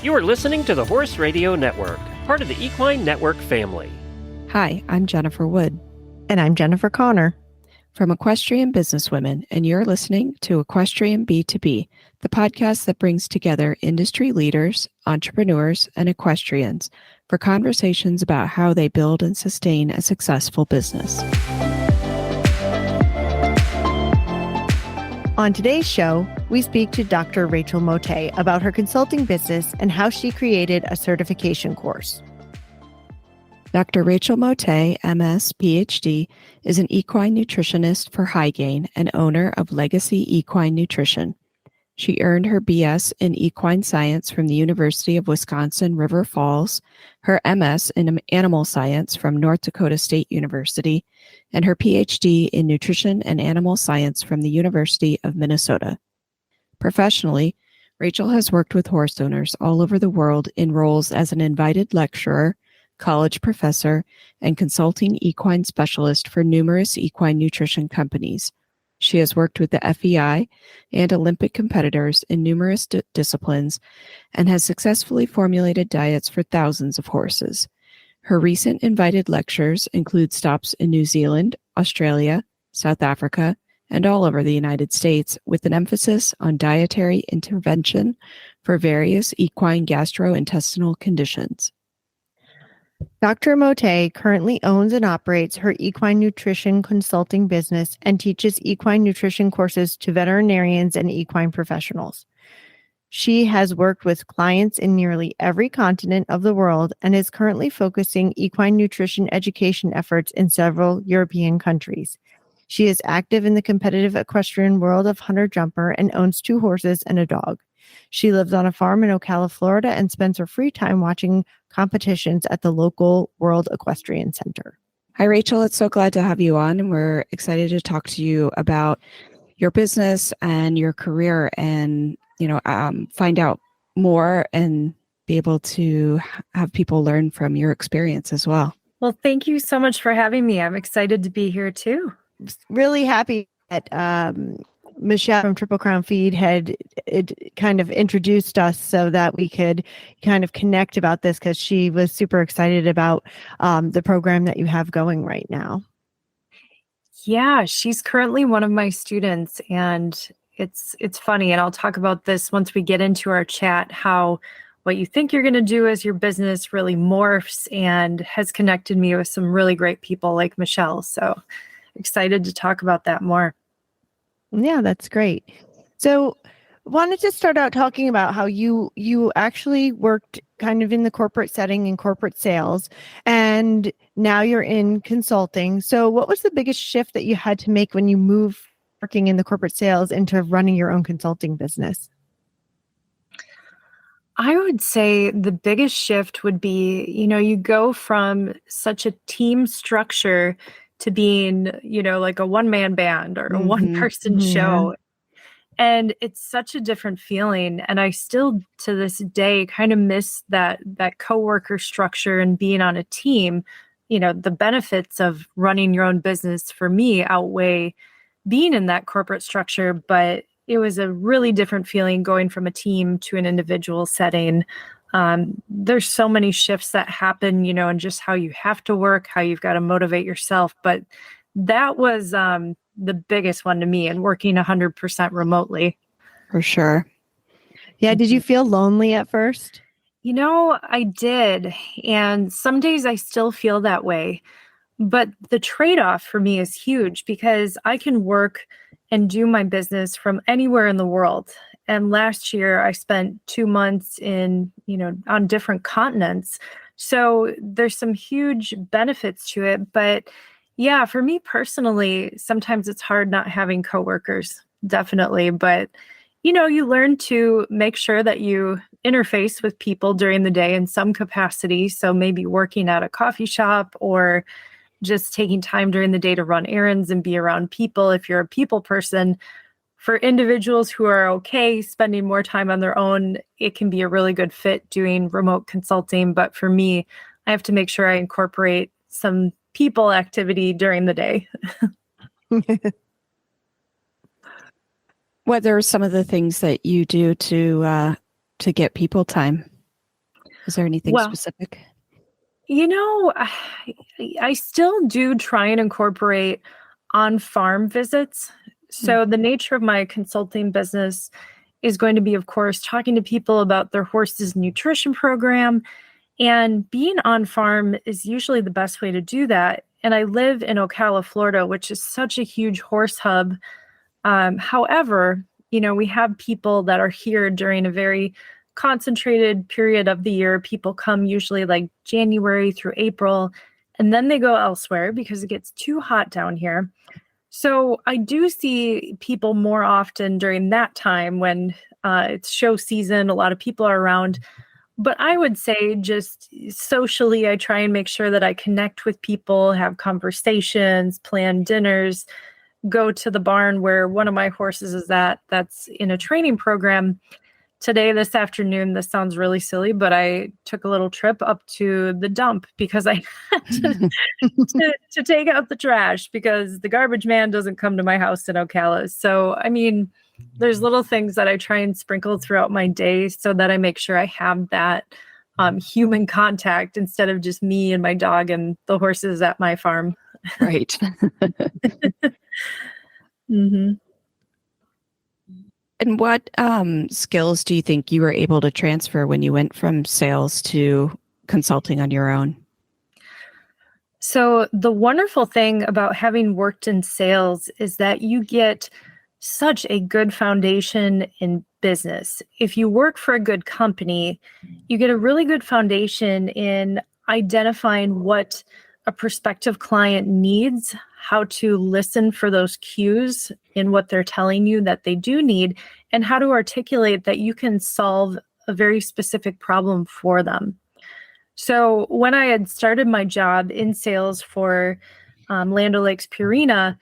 You are listening to the Horse Radio Network, part of the Equine Network family. Hi, I'm Jennifer Wood. And I'm Jennifer Connor. From Equestrian Businesswomen, and you're listening to Equestrian B2B, the podcast that brings together industry leaders, entrepreneurs, and equestrians for conversations about how they build and sustain a successful business. On today's show, we speak to Dr. Rachel Mottet about her consulting business and how she created a certification course. Dr. Rachel Mottet, MS, PhD, is an equine nutritionist for Highgain and owner of Legacy Equine Nutrition. She earned her BS in Equine Science from the University of Wisconsin-River Falls, her MS in Animal Science from North Dakota State University, and her PhD in Nutrition and Animal Science from the University of Minnesota. Professionally, Rachel has worked with horse owners all over the world in roles as an invited lecturer, college professor, and consulting equine specialist for numerous equine nutrition companies. She has worked with the FEI and Olympic competitors in numerous disciplines and has successfully formulated diets for thousands of horses. Her recent invited lectures include stops in New Zealand, Australia, South Africa, and all over the United States, with an emphasis on dietary intervention for various equine gastrointestinal conditions. Dr. Mottet currently owns and operates her equine nutrition consulting business and teaches equine nutrition courses to veterinarians and equine professionals. She has worked with clients in nearly every continent of the world and is currently focusing equine nutrition education efforts in several European countries. She is active in the competitive equestrian world of hunter-jumper and owns 2 horses and a dog. She lives on a farm in Ocala, Florida, and spends her free time watching competitions at the local World Equestrian Center. Hi, Rachel. It's so glad to have you on, and we're excited to talk to you about your business and your career and, find out more and be able to have people learn from your experience as well. Well, thank you so much for having me. I'm excited to be here too. Really happy that Michelle from Triple Crown Feed had kind of introduced us so that we could kind of connect about this, because she was super excited about the program that you have going right now. Yeah, she's currently one of my students, and it's funny, and I'll talk about this once we get into our chat, how what you think you're going to do as your business really morphs and has connected me with some really great people like Michelle. So excited to talk about that more. Yeah, that's great. So wanted to start out talking about how you actually worked kind of in the corporate setting in corporate sales, and now you're in consulting. So what was the biggest shift that you had to make when you moved working in the corporate sales into running your own consulting business? I would say the biggest shift would be, you go from such a team structure to being, like a one-man band or a one-person show. And it's such a different feeling. And I still, to this day, kind of miss that coworker structure and being on a team. The benefits of running your own business for me outweigh being in that corporate structure, but it was a really different feeling going from a team to an individual setting. There's so many shifts that happen, and just how you have to work, how you've got to motivate yourself. But that was the biggest one to me, and working 100% remotely. For sure. Yeah. Did you feel lonely at first? I did. And some days I still feel that way. But the trade-off for me is huge, because I can work and do my business from anywhere in the world. And last year I spent 2 months on different continents. So there's some huge benefits to it. But yeah, for me personally, sometimes it's hard not having coworkers, definitely. But, you learn to make sure that you interface with people during the day in some capacity. So maybe working at a coffee shop or just taking time during the day to run errands and be around people. If you're a people person, for individuals who are okay spending more time on their own, it can be a really good fit doing remote consulting. But for me, I have to make sure I incorporate some people activity during the day. What are some of the things that you do to get people time? Is there anything Well, specific? I still do try and incorporate on-farm visits. Mm. So the nature of my consulting business is going to be, of course, talking to people about their horse's nutrition program. And being on farm is usually the best way to do that. And I live in Ocala, Florida, which is such a huge horse hub. However, we have people that are here during a very concentrated period of the year. People come usually like January through April, and then they go elsewhere because it gets too hot down here. So I do see people more often during that time when it's show season. A lot of people are around. But I would say just socially, I try and make sure that I connect with people, have conversations, plan dinners, go to the barn where one of my horses is at that's in a training program. Today, this afternoon, this sounds really silly, but I took a little trip up to the dump because I had to take out the trash because the garbage man doesn't come to my house in Ocala. So, I mean, there's little things that I try and sprinkle throughout my day so that I make sure I have that human contact instead of just me and my dog and the horses at my farm. Right. Mm-hmm. And what skills do you think you were able to transfer when you went from sales to consulting on your own? So the wonderful thing about having worked in sales is that you get such a good foundation in business. If you work for a good company, you get a really good foundation in identifying what a prospective client needs, how to listen for those cues in what they're telling you that they do need, and how to articulate that you can solve a very specific problem for them. So when I had started my job in sales for Land O'Lakes Purina,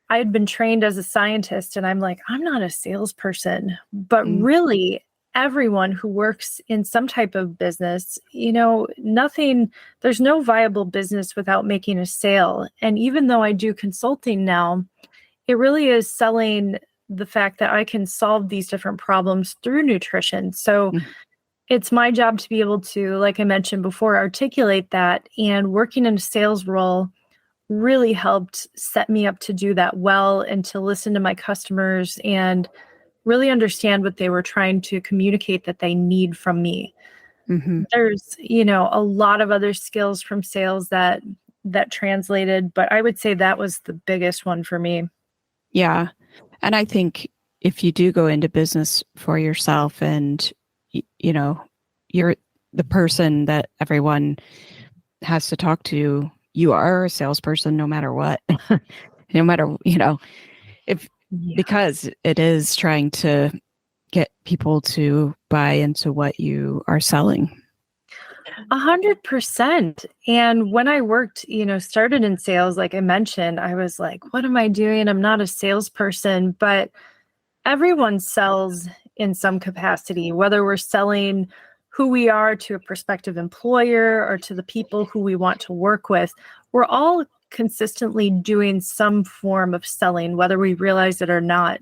I had been trained as a scientist, and I'm like, I'm not a salesperson. But really, everyone who works in some type of business, there's no viable business without making a sale. And even though I do consulting now, it really is selling the fact that I can solve these different problems through nutrition. So it's my job to be able to, like I mentioned before, articulate that. And working in a sales role really helped set me up to do that well and to listen to my customers and really understand what they were trying to communicate that they need from me. Mm-hmm. There's, a lot of other skills from sales that translated, but I would say that was the biggest one for me. Yeah. And I think if you do go into business for yourself and, you're the person that everyone has to talk to, you are a salesperson no matter what, no matter, because it is trying to get people to buy into what you are selling. 100%. And when I worked, started in sales, like I mentioned, I was like, what am I doing? I'm not a salesperson, but everyone sells in some capacity, whether we're selling who we are to a prospective employer or to the people who we want to work with. We're all consistently doing some form of selling, whether we realize it or not.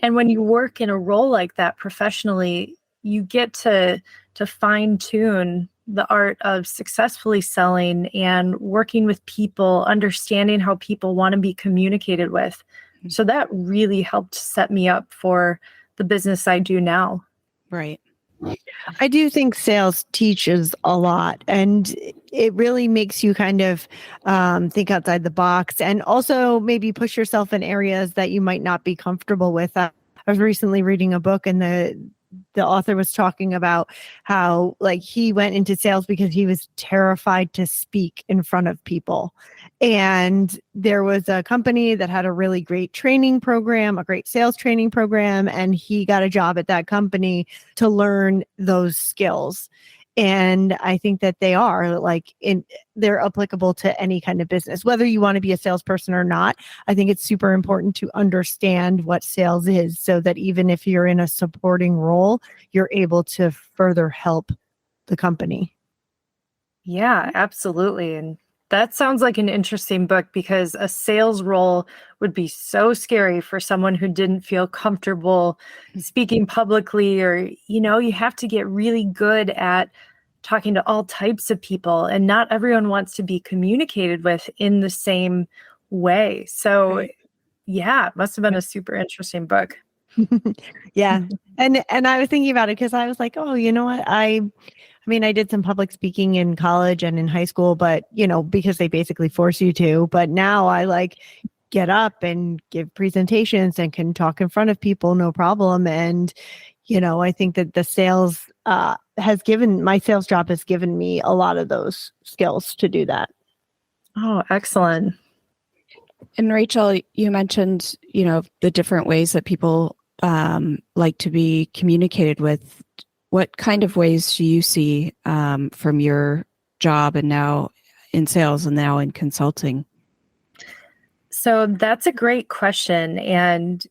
And when you work in a role like that professionally, you get to fine tune the art of successfully selling and working with people, understanding how people want to be communicated with. So that really helped set me up for the business I do now. Right. I do think sales teaches a lot, and it really makes you kind of think outside the box and also maybe push yourself in areas that you might not be comfortable with. I was recently reading a book, and the author was talking about how he went into sales because he was terrified to speak in front of people. And there was a company that had a really great training program, a great sales training program, and he got a job at that company to learn those skills. And I think that they are they're applicable to any kind of business, whether you want to be a salesperson or not. I think it's super important to understand what sales is so that even if you're in a supporting role, you're able to further help the company. Yeah, absolutely. And that sounds like an interesting book because a sales role would be so scary for someone who didn't feel comfortable speaking publicly, or, you have to get really good at talking to all types of people, and not everyone wants to be communicated with in the same way. So Right. yeah, it must have been a super interesting book. Yeah. And I was thinking about it because I was like, oh, you know what? I mean, I did some public speaking in college and in high school, but because they basically force you to. But now I like get up and give presentations and can talk in front of people, no problem. And I think that the sales my sales job has given me a lot of those skills to do that. Oh, excellent. And Rachel, you mentioned, the different ways that people like to be communicated with. What kind of ways do you see from your job and now in sales and now in consulting? So that's a great question. And,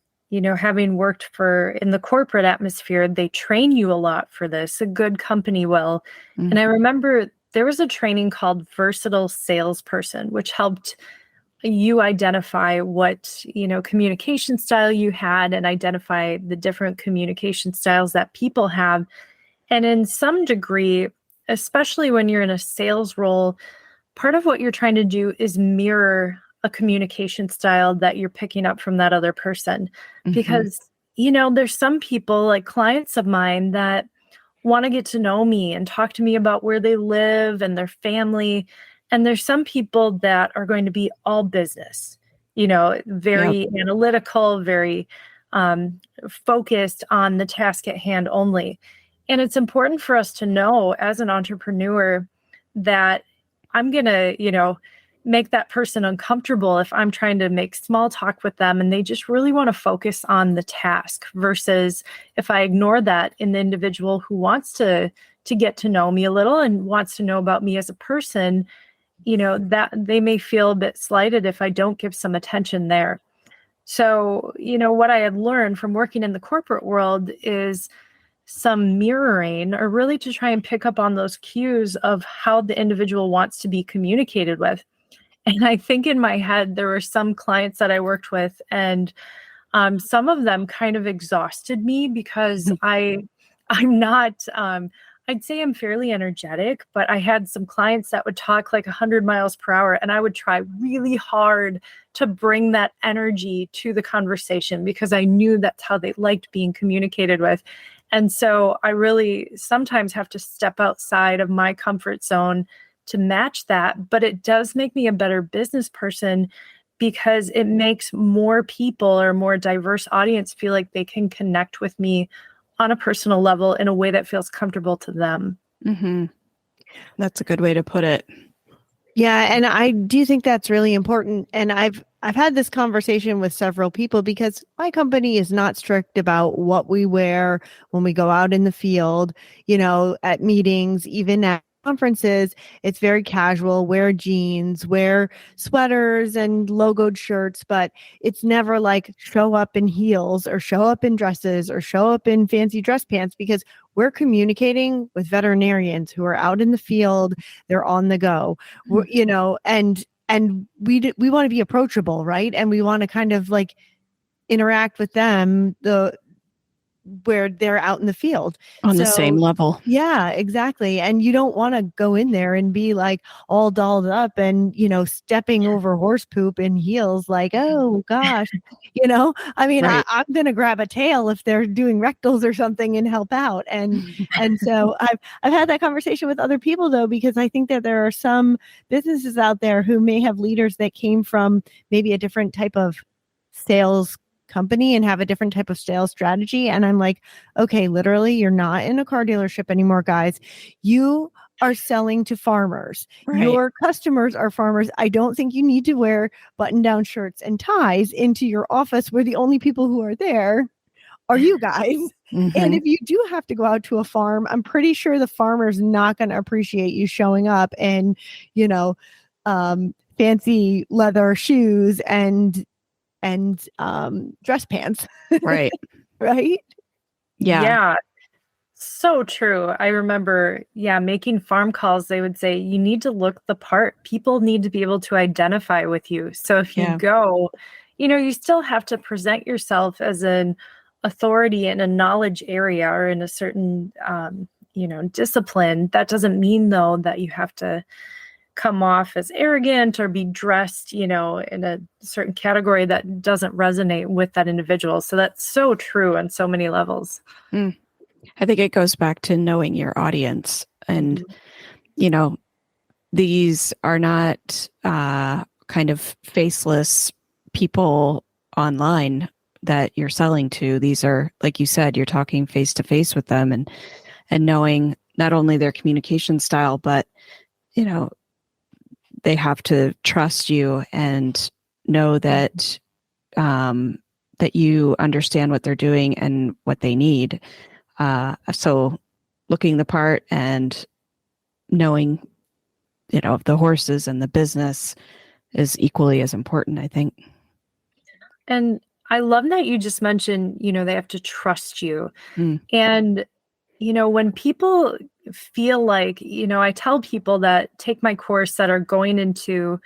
having worked in the corporate atmosphere, they train you a lot for this. A good company will. Mm-hmm. And I remember there was a training called Versatile Salesperson, which helped you identify what, communication style you had and identify the different communication styles that people have. And in some degree, especially when you're in a sales role, part of what you're trying to do is mirror a communication style that you're picking up from that other person. Mm-hmm. Because, there's some people, like clients of mine, that want to get to know me and talk to me about where they live and their family. And there's some people that are going to be all business, very analytical, very focused on the task at hand only. And it's important for us to know as an entrepreneur that I'm going to, make that person uncomfortable if I'm trying to make small talk with them and they just really want to focus on the task, versus if I ignore that in the individual who wants to get to know me a little and wants to know about me as a person, that they may feel a bit slighted if I don't give some attention there. So, what I had learned from working in the corporate world is some mirroring, or really to try and pick up on those cues of how the individual wants to be communicated with. And I think in my head, there were some clients that I worked with, and some of them kind of exhausted me because I'm not, I'd say I'm fairly energetic, but I had some clients that would talk like 100 miles per hour, and I would try really hard to bring that energy to the conversation because I knew that's how they liked being communicated with. And so I really sometimes have to step outside of my comfort zone to match that. But it does make me a better business person because it makes more people or more diverse audience feel like they can connect with me on a personal level in a way that feels comfortable to them. Mm-hmm. That's a good way to put it. Yeah, and I do think that's really important. And I've had this conversation with several people because my company is not strict about what we wear when we go out in the field, at meetings, even at conferences. It's very casual, wear jeans, wear sweaters and logoed shirts, but it's never like show up in heels or show up in dresses or show up in fancy dress pants, because we're communicating with veterinarians who are out in the field. They're on the go, and we want to be approachable, right? And we want to kind of like interact with them where they're out in the field On the same level. Yeah, exactly. And you don't want to go in there and be like all dolled up and, stepping over horse poop in heels like, oh gosh, I mean, Right. I'm going to grab a tail if they're doing rectals or something and help out. And so I've had that conversation with other people though, because I think that there are some businesses out there who may have leaders that came from maybe a different type of sales company and have a different type of sales strategy. And I'm like, okay, literally, you're not in a car dealership anymore, guys. You are selling to farmers. Right. Your customers are farmers. I don't think you need to wear button-down shirts and ties into your office where the only people who are there are you guys. Mm-hmm. And if you do have to go out to a farm, I'm pretty sure the farmer's not going to appreciate you showing up in, fancy leather shoes and dress pants. Right. Right. Yeah. So true. I remember, making farm calls, they would say, you need to look the part. People need to be able to identify with you. So if you go, you still have to present yourself as an authority in a knowledge area or in a certain, discipline. That doesn't mean though that you have to come off as arrogant or be dressed, in a certain category that doesn't resonate with that individual. So that's so true on so many levels. I think it goes back to knowing your audience. And, these are not kind of faceless people online that you're selling to. These are, like you said, you're talking face to face with them and knowing not only their communication style, but, they have to trust you and know that that you understand what they're doing and what they need. So looking the part and knowing, the horses and the business is equally as important, I think. And I love that you just mentioned, they have to trust you. And, when people feel like, I tell people that take my course that are going into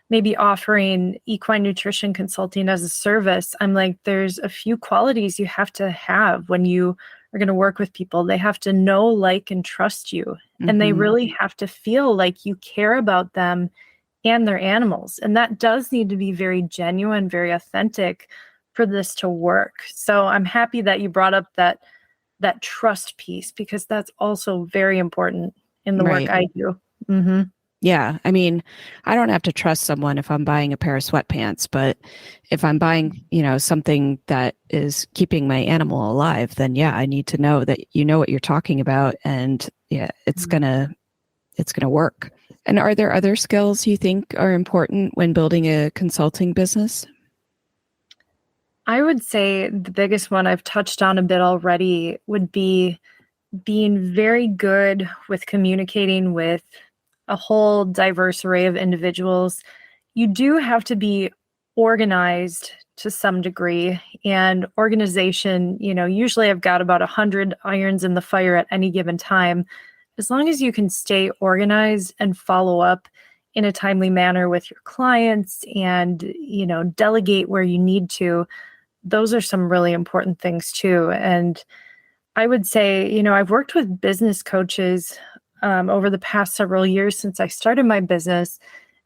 maybe offering equine nutrition consulting as a service, I'm like, there's a few qualities you have to have when you are going to work with people. They have to know, like, and trust you. And they really have to feel like you care about them and their animals. And that does need to be very genuine, very authentic for this to work. So I'm happy that you brought up that trust piece, because that's also very important in the work I do. Yeah. I mean, I don't have to trust someone if I'm buying a pair of sweatpants, but if I'm buying, something that is keeping my animal alive, then yeah, I need to know that you know what you're talking about, and yeah, it's gonna work. And are there other skills you think are important when building a consulting business? I would say the biggest one I've touched on a bit already would be being very good with communicating with a whole diverse array of individuals. You do have to be organized to some degree, and organization, usually I've got about 100 irons in the fire at any given time. As long as you can stay organized and follow up in a timely manner with your clients and, delegate where you need to, those are some really important things too. And I would say, I've worked with business coaches over the past several years since I started my business.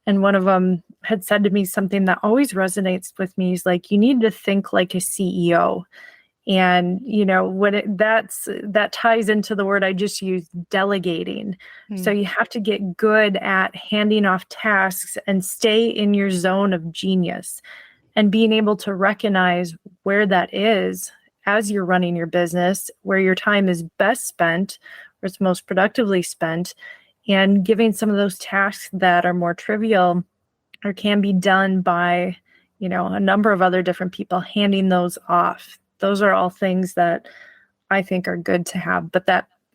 And one of them had said to me something that always resonates with me. Is like, you need to think like a CEO. And, that ties into the word I just used, delegating. So you have to get good at handing off tasks and stay in your zone of genius, and being able to recognize where that is as you're running your business, where your time is best spent, where it's most productively spent, and giving some of those tasks that are more trivial or can be done by, a number of other different people, handing those off. Those are all things that I think are good to have. But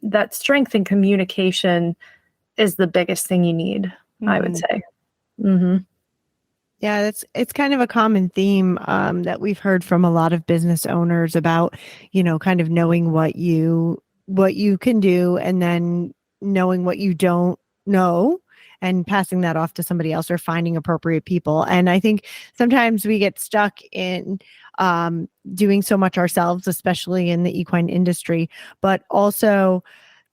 that strength in communication is the biggest thing you need, I would say. Yeah, it's kind of a common theme that we've heard from a lot of business owners about, kind of knowing what you can do, and then knowing what you don't know and passing that off to somebody else, or finding appropriate people. And I think sometimes we get stuck in doing so much ourselves, especially in the equine industry, but also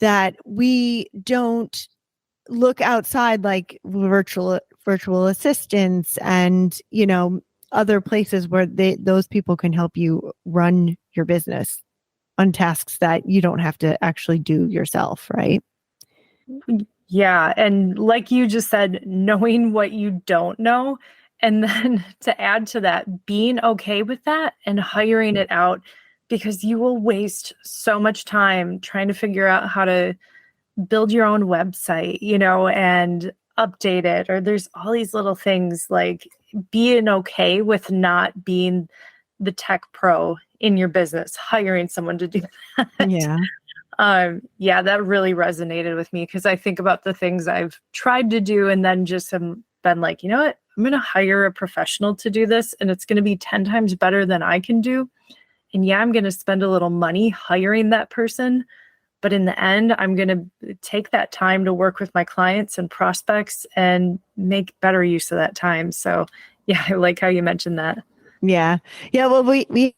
that we don't look outside, like virtual assistants and, other places where those people can help you run your business on tasks that you don't have to actually do yourself, right? Yeah. And like you just said, knowing what you don't know, and then to add to that, being okay with that and hiring it out, because you will waste so much time trying to figure out how to build your own website, and update it. Or there's all these little things, like being okay with not being the tech pro in your business, hiring someone to do that. Yeah. That really resonated with me, because I think about the things I've tried to do and then just have been like, you know what, I'm going to hire a professional to do this, and it's going to be 10 times better than I can do. And yeah, I'm going to spend a little money hiring that person, but in the end, I'm going to take that time to work with my clients and prospects and make better use of that time. So yeah, I like how you mentioned that. Yeah. Yeah. Well, we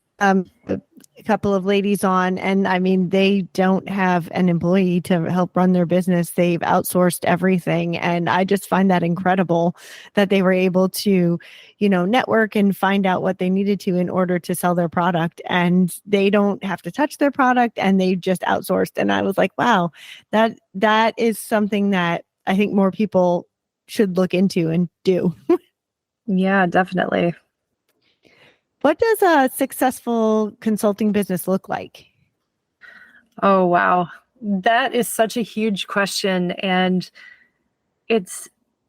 a couple of ladies on, and I mean, they don't have an employee to help run their business. They've outsourced everything. And I just find that incredible that they were able to, network and find out what they needed to in order to sell their product. And they don't have to touch their product, and they just outsourced. And I was like, wow, that is something that I think more people should look into and do. Yeah, definitely. What does a successful consulting business look like? Oh, wow. That is such a huge question. And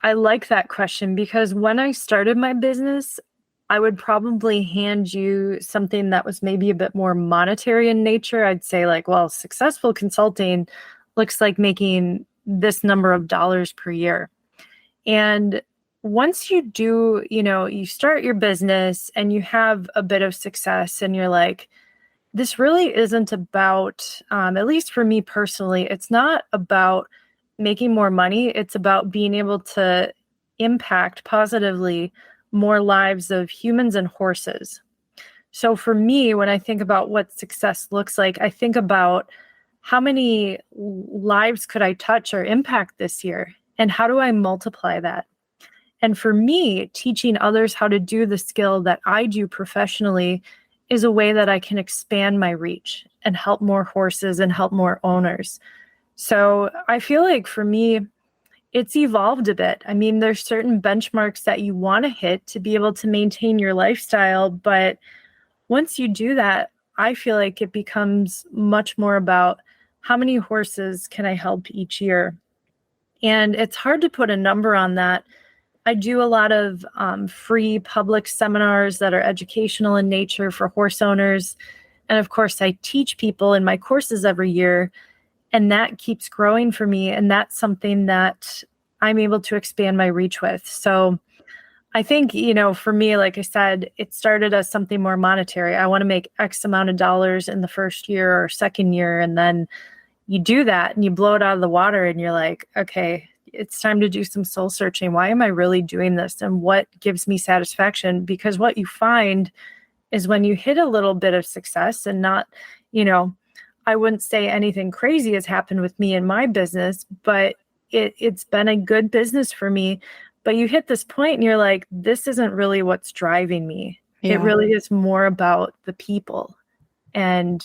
I like that question because when I started my business, I would probably hand you something that was maybe a bit more monetary in nature. I'd say, like, well, successful consulting looks like making this number of dollars per year. And once you do, you start your business and you have a bit of success and you're like, this really isn't about, at least for me personally, it's not about making more money. It's about being able to impact positively more lives of humans and horses. So for me, when I think about what success looks like, I think about how many lives could I touch or impact this year? And how do I multiply that? And for me, teaching others how to do the skill that I do professionally is a way that I can expand my reach and help more horses and help more owners. So I feel like for me, it's evolved a bit. I mean, there's certain benchmarks that you want to hit to be able to maintain your lifestyle. But once you do that, I feel like it becomes much more about how many horses can I help each year? And it's hard to put a number on that. I do a lot of free public seminars that are educational in nature for horse owners. And of course, I teach people in my courses every year, and that keeps growing for me. And that's something that I'm able to expand my reach with. So I think, for me, like I said, it started as something more monetary. I want to make X amount of dollars in the first year or second year. And then you do that and you blow it out of the water and you're like, okay, it's time to do some soul searching. Why am I really doing this? And what gives me satisfaction? Because what you find is when you hit a little bit of success and not, I wouldn't say anything crazy has happened with me in my business, but it's been a good business for me. But you hit this point and you're like, this isn't really what's driving me. Yeah. It really is more about the people. And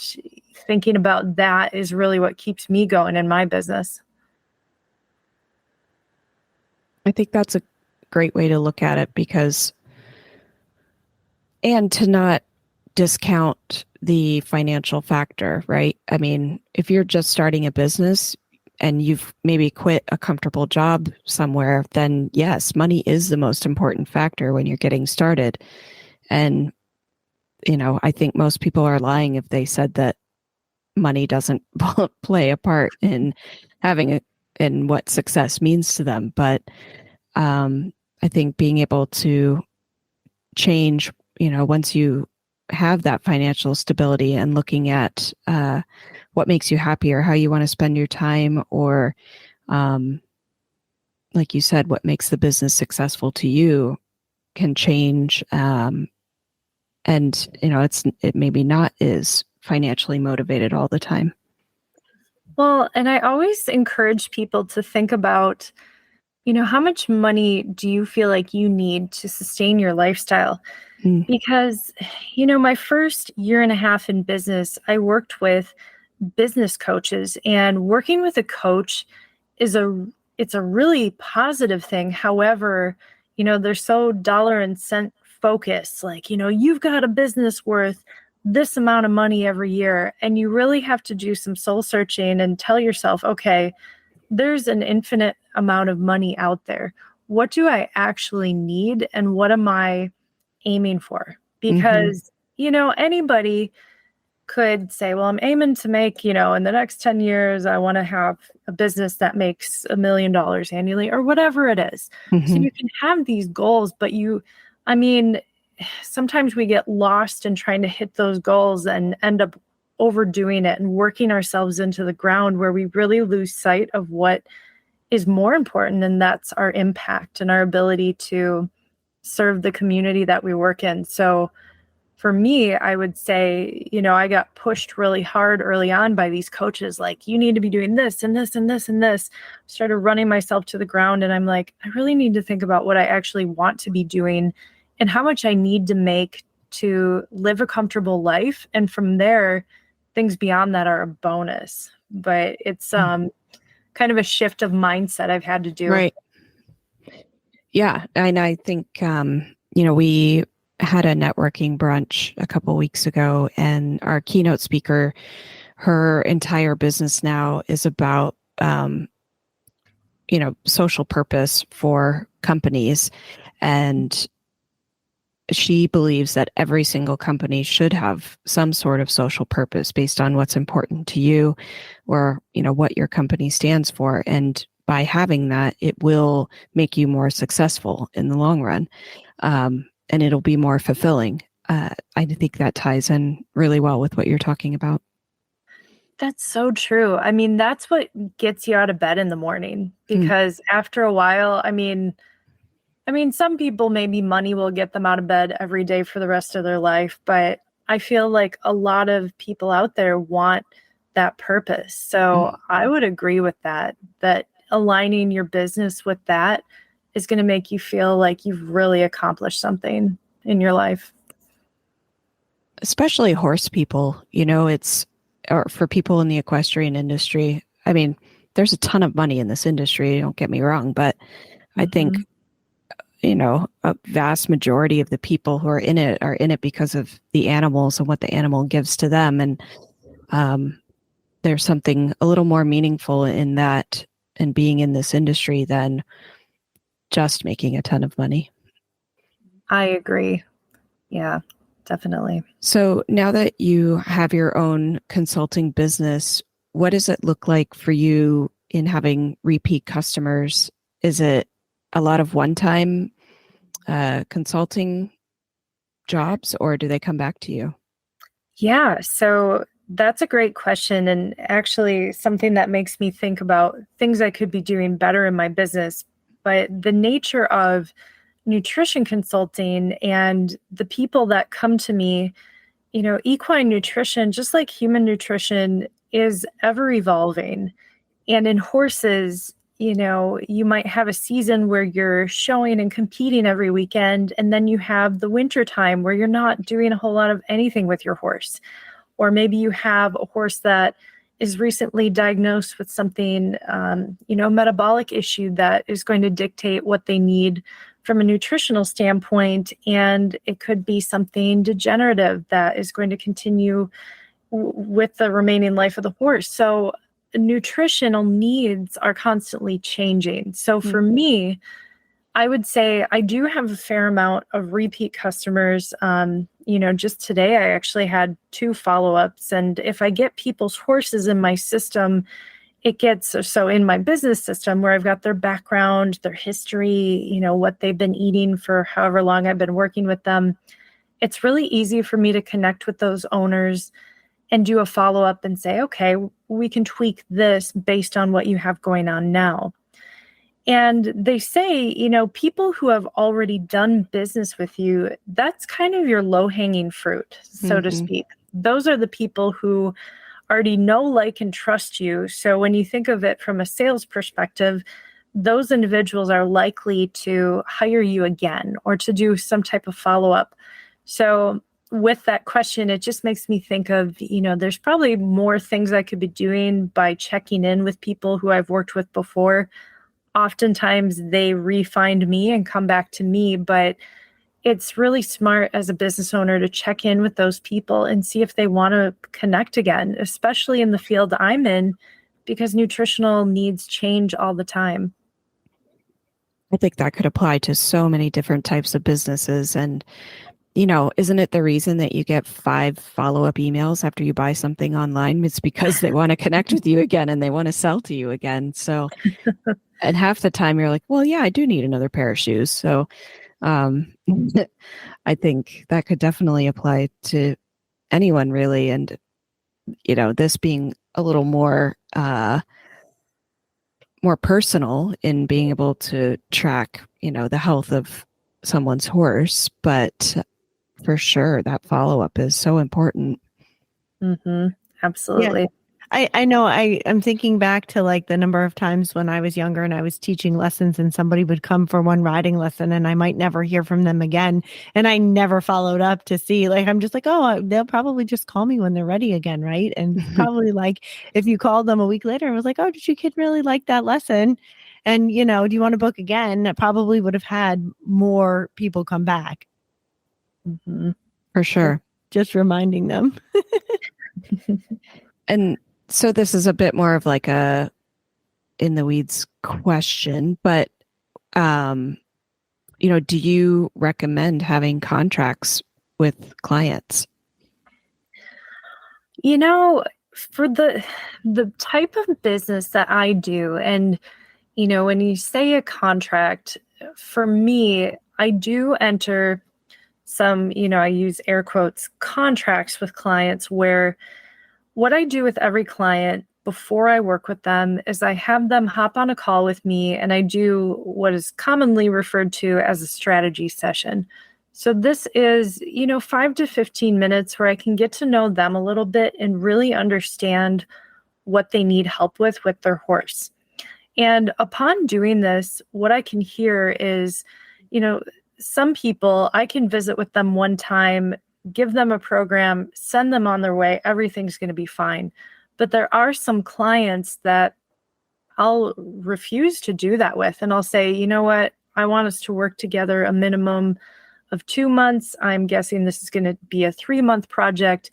thinking about that is really what keeps me going in my business. I think that's a great way to look at it and to not discount the financial factor, right? I mean, if you're just starting a business and you've maybe quit a comfortable job somewhere, then yes, money is the most important factor when you're getting started. And, I think most people are lying if they said that money doesn't play a part in in what success means to them. But I think being able to change, once you have that financial stability and looking at what makes you happy or how you want to spend your time, or like you said, what makes the business successful to you can change. And it maybe not is financially motivated all the time. Well, and I always encourage people to think about, how much money do you feel like you need to sustain your lifestyle? Mm. Because, my first year and a half in business, I worked with business coaches, and working with a coach it's a really positive thing. However, they're so dollar and cent focused, like, you've got a business worth this amount of money every year. And you really have to do some soul searching and tell yourself, okay, there's an infinite amount of money out there. What do I actually need? And what am I aiming for? Because, anybody could say, well, I'm aiming to make, in the next 10 years, I want to have a business that makes $1 million annually or whatever it is. So you can have these goals, but sometimes we get lost in trying to hit those goals and end up overdoing it and working ourselves into the ground where we really lose sight of what is more important. And that's our impact and our ability to serve the community that we work in. So for me, I would say, I got pushed really hard early on by these coaches, like, you need to be doing this and this and this and this. Started running myself to the ground. And I'm like, I really need to think about what I actually want to be doing and how much I need to make to live a comfortable life. And from there, things beyond that are a bonus. But it's kind of a shift of mindset I've had to do. Right. Yeah. And I think, we had a networking brunch a couple weeks ago, and our keynote speaker, her entire business now is about, social purpose for companies. And she believes that every single company should have some sort of social purpose based on what's important to you or, what your company stands for. And by having that, it will make you more successful in the long run. And it'll be more fulfilling. I think that ties in really well with what you're talking about. That's so true. I mean, that's what gets you out of bed in the morning, because after a while, I mean, some people, maybe money will get them out of bed every day for the rest of their life, but I feel like a lot of people out there want that purpose. So I would agree with that aligning your business with that is going to make you feel like you've really accomplished something in your life. Especially horse people, or for people in the equestrian industry. I mean, there's a ton of money in this industry, don't get me wrong, but I think, a vast majority of the people who are in it because of the animals and what the animal gives to them. And there's something a little more meaningful in that and being in this industry than just making a ton of money. I agree. Yeah, definitely. So now that you have your own consulting business, what does it look like for you in having repeat customers? Is it a lot of one-time consulting jobs, or do they come back to you? Yeah, so that's a great question, and actually something that makes me think about things I could be doing better in my business. But the nature of nutrition consulting and the people that come to me, equine nutrition, just like human nutrition, is ever evolving. And in horses, you might have a season where you're showing and competing every weekend, and then you have the winter time where you're not doing a whole lot of anything with your horse. Or maybe you have a horse that is recently diagnosed with something, metabolic issue that is going to dictate what they need from a nutritional standpoint. And it could be something degenerative that is going to continue with the remaining life of the horse. So nutritional needs are constantly changing. So for me, I would say I do have a fair amount of repeat customers. Just today, I actually had 2 follow-ups. And if I get people's horses in my system, it gets so in my business system where I've got their background, their history, what they've been eating for however long I've been working with them. It's really easy for me to connect with those owners and do a follow-up and say, okay, we can tweak this based on what you have going on now. And they say, people who have already done business with you, that's kind of your low-hanging fruit, so to speak. Those are the people who already know, like, and trust you. So when you think of it from a sales perspective, those individuals are likely to hire you again or to do some type of follow-up. So with that question, it just makes me think of, there's probably more things I could be doing by checking in with people who I've worked with before. Oftentimes they re-find me and come back to me, but it's really smart as a business owner to check in with those people and see if they want to connect again, especially in the field I'm in, because nutritional needs change all the time. I think that could apply to so many different types of businesses. And, isn't it the reason that you get 5 follow-up emails after you buy something online? It's because they want to connect with you again and they want to sell to you again. So, and half the time you're like, well, yeah, I do need another pair of shoes. So I think that could definitely apply to anyone, really. And, this being a little more personal in being able to track, the health of someone's horse. But for sure. That follow-up is so important. Absolutely. I know I'm thinking back to like the number of times when I was younger and I was teaching lessons and somebody would come for one riding lesson and I might never hear from them again. And I never followed up to see, like, I'm just like, oh, they'll probably just call me when they're ready again. Right. And probably like if you called them a week later and was like, oh, did your kid really like that lesson? And, do you want to book again? I probably would have had more people come back. For sure. Just reminding them. And so this is a bit more of like a in the weeds question, but do you recommend having contracts with clients? For the type of business that I do, and when you say a contract, for me, I do enter some, I use air quotes, contracts with clients where what I do with every client before I work with them is I have them hop on a call with me and I do what is commonly referred to as a strategy session. So this is, 5 to 15 minutes where I can get to know them a little bit and really understand what they need help with their horse. And upon doing this, what I can hear is, some people I can visit with them one time, give them a program, send them on their way, everything's going to be fine. But there are some clients that I'll refuse to do that with. And I'll say, you know what, I want us to work together a minimum of 2 months. I'm guessing this is going to be a 3-month project.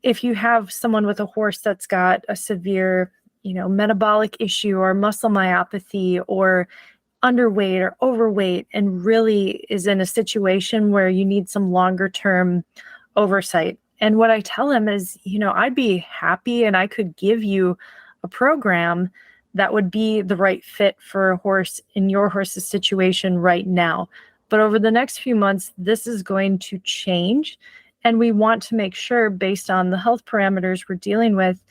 If you have someone with a horse that's got a severe, metabolic issue or muscle myopathy or underweight or overweight and really is in a situation where you need some longer term oversight. And what I tell them is, I'd be happy and I could give you a program that would be the right fit for a horse in your horse's situation right now. But over the next few months, this is going to change. And we want to make sure, based on the health parameters we're dealing with,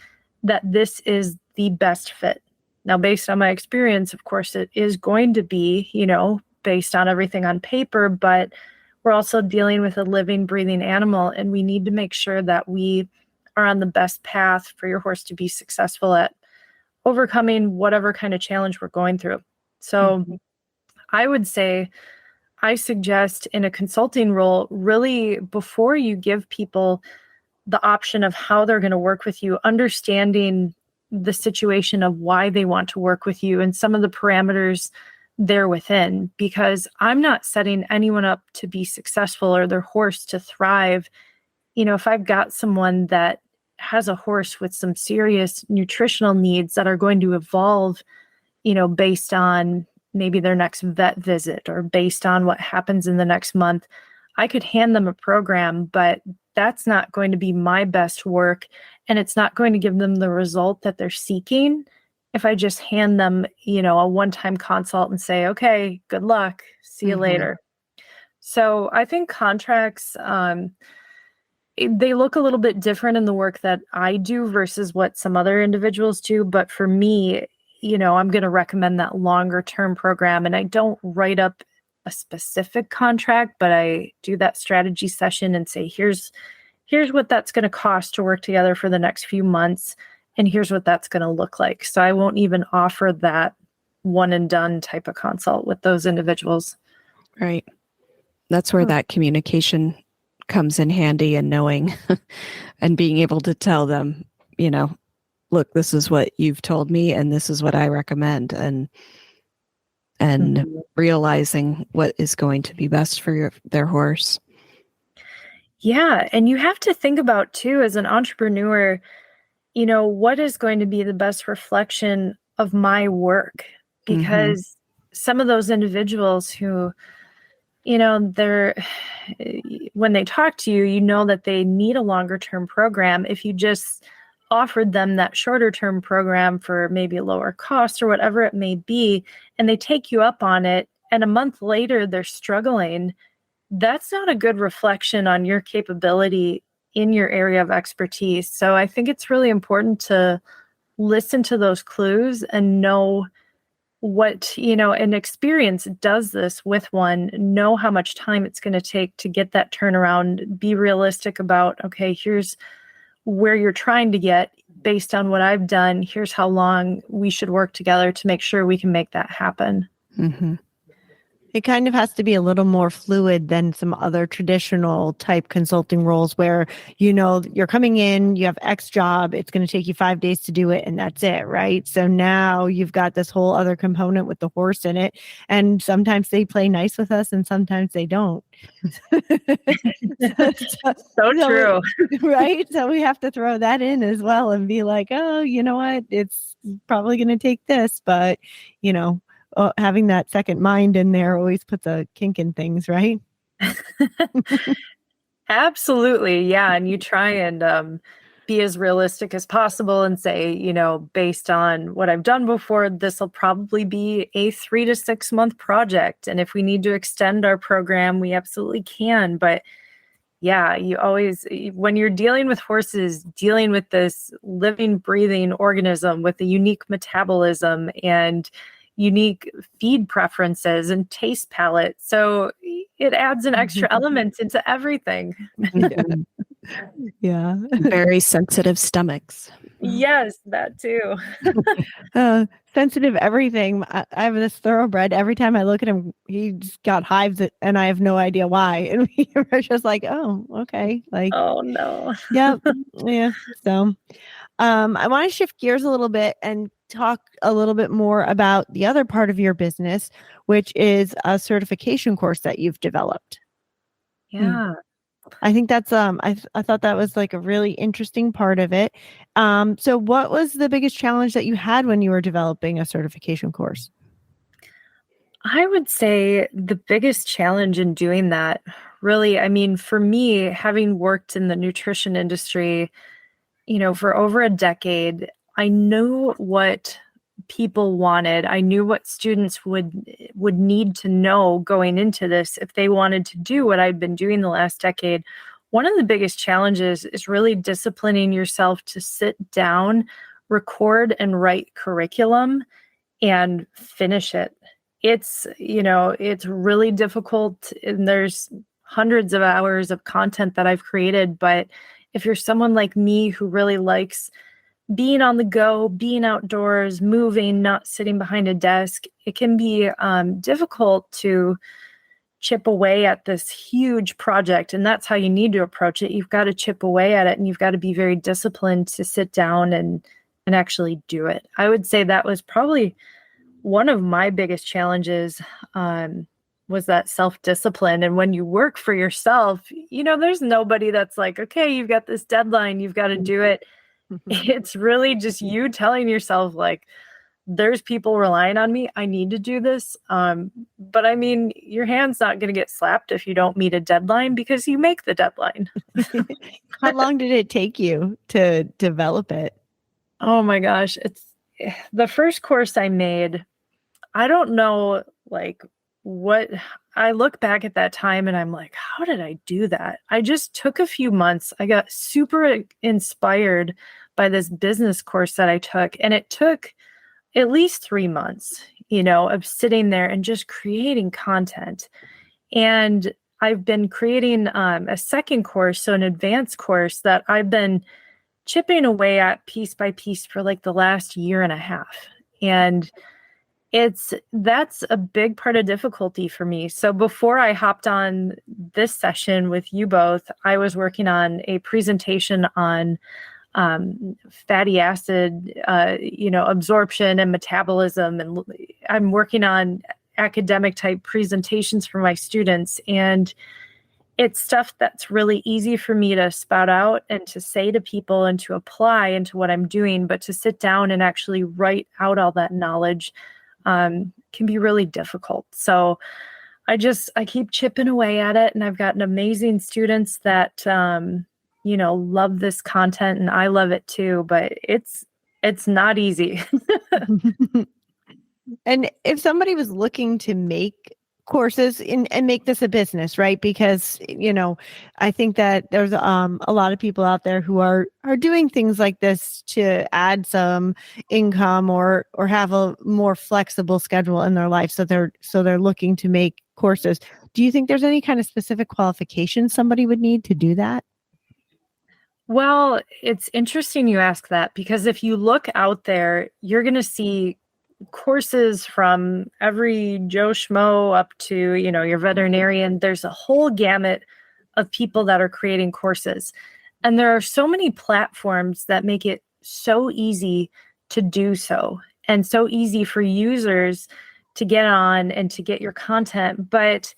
that this is the best fit. Now, based on my experience, of course, it is going to be, based on everything on paper, but we're also dealing with a living, breathing animal, and we need to make sure that we are on the best path for your horse to be successful at overcoming whatever kind of challenge we're going through. So I would say, I suggest in a consulting role, really before you give people the option of how they're going to work with you, understanding the situation of why they want to work with you and some of the parameters there within, because I'm not setting anyone up to be successful or their horse to thrive. If I've got someone that has a horse with some serious nutritional needs that are going to evolve, based on maybe their next vet visit or based on what happens in the next month, I could hand them a program, but that's not going to be my best work. And it's not going to give them the result that they're seeking if I just hand them, a one-time consult and say, okay, good luck. See you later. So I think contracts, they look a little bit different in the work that I do versus what some other individuals do. But for me, I'm going to recommend that longer term program. And I don't write up a specific contract, but I do that strategy session and say, here's what that's going to cost to work together for the next few months. And here's what that's going to look like. So I won't even offer that one and done type of consult with those individuals. Right. That's where that communication comes in handy, and knowing and being able to tell them, look, this is what you've told me and this is what I recommend, and realizing what is going to be best for their horse. Yeah. And you have to think about too, as an entrepreneur, what is going to be the best reflection of my work? Because some of those individuals who, they're, when they talk to you, that they need a longer term program. If you just offered them that shorter term program for maybe a lower cost or whatever it may be, and they take you up on it, and a month later they're struggling, that's not a good reflection on your capability in your area of expertise. So I think it's really important to listen to those clues and know what, an experience does this with one, know how much time it's going to take to get that turnaround, be realistic about, okay, here's where you're trying to get based on what I've done. Here's how long we should work together to make sure we can make that happen. Mm-hmm. It kind of has to be a little more fluid than some other traditional type consulting roles where, you're coming in, you have X job, it's going to take you 5 days to do it, and that's it, right? So now you've got this whole other component with the horse in it, and sometimes they play nice with us and sometimes they don't. So true. Right? So we have to throw that in as well and be like, oh, you know what? It's probably going to take this, but, having that second mind in there always puts a kink in things, right? Absolutely. Yeah. And you try and be as realistic as possible and say, based on what I've done before, this will probably be a 3 to 6 month project. And if we need to extend our program, we absolutely can. But yeah, you always, when you're dealing with horses, dealing with this living, breathing organism with a unique metabolism and unique feed preferences and taste palette. So it adds an extra element into everything. Yeah. Very sensitive stomachs. Yes, that too. Sensitive everything. I have this thoroughbred. Every time I look at him, he's got hives and I have no idea why. And we were just like, oh, okay. Like, oh no. Yep. Yeah. So I want to shift gears a little bit and talk a little bit more about the other part of your business, which is a certification course that you've developed. Yeah. I think that's I thought that was like a really interesting part of it. So what was the biggest challenge that you had when you were developing a certification course? I would say the biggest challenge in doing that, really, I mean, for me, having worked in the nutrition industry, for over a decade, I knew what people wanted. I knew what students would need to know going into this if they wanted to do what I'd been doing the last decade. One of the biggest challenges is really disciplining yourself to sit down, record and write curriculum and finish it. It's really difficult, and there's hundreds of hours of content that I've created, but if you're someone like me who really likes being on the go, being outdoors, moving, not sitting behind a desk, it can be difficult to chip away at this huge project. And that's how you need to approach it. You've got to chip away at it, and you've got to be very disciplined to sit down and actually do it. I would say that was probably one of my biggest challenges, was that self-discipline. And when you work for yourself, there's nobody that's like, okay, you've got this deadline, you've got to do it. It's really just you telling yourself, like, there's people relying on me. I need to do this. But I mean, your hand's not going to get slapped if you don't meet a deadline because you make the deadline. How long did it take you to develop it? Oh my gosh. It's the first course I made. I don't know, like, what I look back at that time and I'm like, how did I do that? I just took a few months. I got super inspired by this business course that I took, and it took at least 3 months, of sitting there and just creating content. And I've been creating a second course, so an advanced course that I've been chipping away at piece by piece for like the last year and a half. And that's a big part of difficulty for me. So before I hopped on this session with you both, I was working on a presentation on fatty acid, absorption and metabolism. And I'm working on academic type presentations for my students. And it's stuff that's really easy for me to spout out and to say to people and to apply into what I'm doing. But to sit down and actually write out all that knowledge can be really difficult. So I keep chipping away at it, and I've gotten amazing students that, love this content, and I love it too, but it's not easy. And if somebody was looking to make courses and make this a business, right? Because, I think that there's a lot of people out there who are doing things like this to add some income or have a more flexible schedule in their life. So they're looking to make courses. Do you think there's any kind of specific qualifications somebody would need to do that? Well, it's interesting you ask that, because if you look out there, you're going to see courses from every Joe Schmo up to, your veterinarian. There's a whole gamut of people that are creating courses. And there are so many platforms that make it so easy to do so, and so easy for users to get on and to get your content. But,